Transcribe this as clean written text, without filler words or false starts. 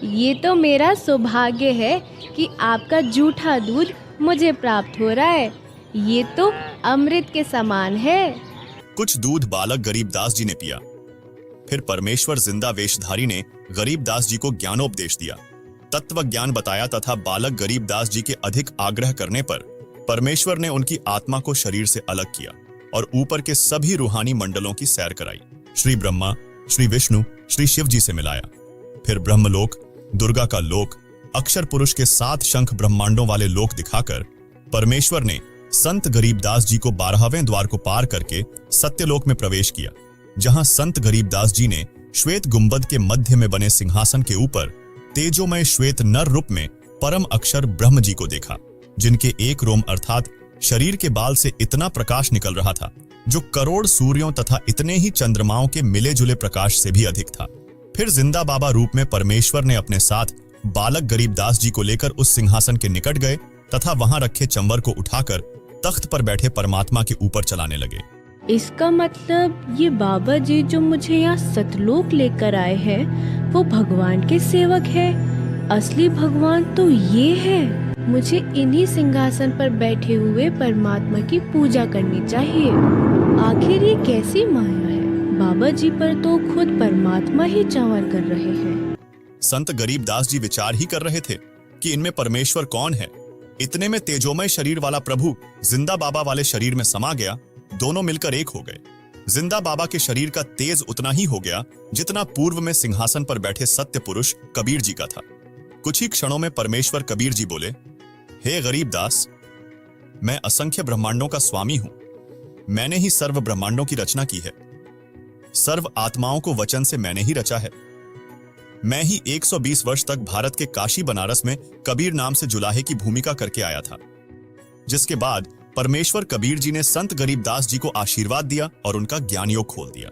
ये तो मेरा सौभाग्य है कि आपका जूठा दूध मुझे प्राप्त हो रहा है। ये तो अमृत के समान है। कुछ दूध बालक गरीबदास जी ने पिया। फिर परमेश्वर जिंदा वेशधारी ने गरीबदास जी को ज्ञानोपदेश दिया, तत्व ज्ञान बताया तथा बालक गरीबदास जी के अधिक आग्रह करने पर परमेश्वर ने उनकी आत्मा को शरीर से अलग किया और ऊपर के सभी रूहानी मंडलों की सैर कराई। श्री ब्रह्मा, श्री विष्णु, श्री शिव जी से मिलाया। फिर ब्रह्मलोक, दुर्गा का लोक, अक्षर पुरुष के 7 शंख ब्रह्मांडों वाले लोक दिखाकर परमेश्वर ने संत गरीबदास जी को 12वें द्वार को पार करके सत्यलोक में प्रवेश किया, जहां संत गरीबदास जी ने श्वेत गुंबद के मध्य में बने सिंहासन के ऊपर तेजोमय श्वेत नर रूप में परम अक्षर ब्रह्म जी को देखा, जिनके एक रोम अर्थात शरीर के बाल से इतना प्रकाश निकल रहा था जो करोड़ सूर्यों तथा इतने ही चंद्रमाओं के मिले जुले प्रकाश से भी अधिक था। फिर जिंदा बाबा रूप में परमेश्वर ने अपने साथ बालक गरीबदास जी को लेकर उस सिंहासन के निकट गए तथा वहां रखे चंवर को उठाकर तख्त पर बैठे परमात्मा के ऊपर चलाने लगे। इसका मतलब ये बाबा जी जो मुझे यहाँ सतलोक लेकर आए हैं वो भगवान के सेवक है। असली भगवान तो ये है। मुझे इन्हीं सिंहासन पर बैठे हुए परमात्मा की पूजा करनी चाहिए। आखिर ये कैसी माया है? बाबा जी पर तो खुद परमात्मा ही चंवर कर रहे हैं। संत गरीबदास जी विचार ही कर रहे थे कि इनमें परमेश्वर कौन है। इतने में तेजोमय शरीर वाला प्रभु जिंदा बाबा वाले शरीर में समा गया। दोनों मिलकर एक हो गए। जिंदा बाबा के शरीर का तेज उतना ही हो गया जितना पूर्व में सिंहासन पर बैठे सत्य पुरुष कबीर जी का था। कुछ ही क्षणों में परमेश्वर कबीर जी बोले, हे गरीबदास, मैं असंख्य ब्रह्मांडों का स्वामी हूं। मैंने ही सर्व ब्रह्मांडों की रचना की है। सर्व आत्माओं को वचन से मैंने ही रचा है। मैं ही 120 वर्ष तक भारत के काशी बनारस में कबीर नाम से जुलाहे की भूमिका करके आया था, जिसके बाद परमेश्वर कबीर जी ने संत गरीबदास जी को आशीर्वाद दिया और उनका ज्ञान योग खोल दिया।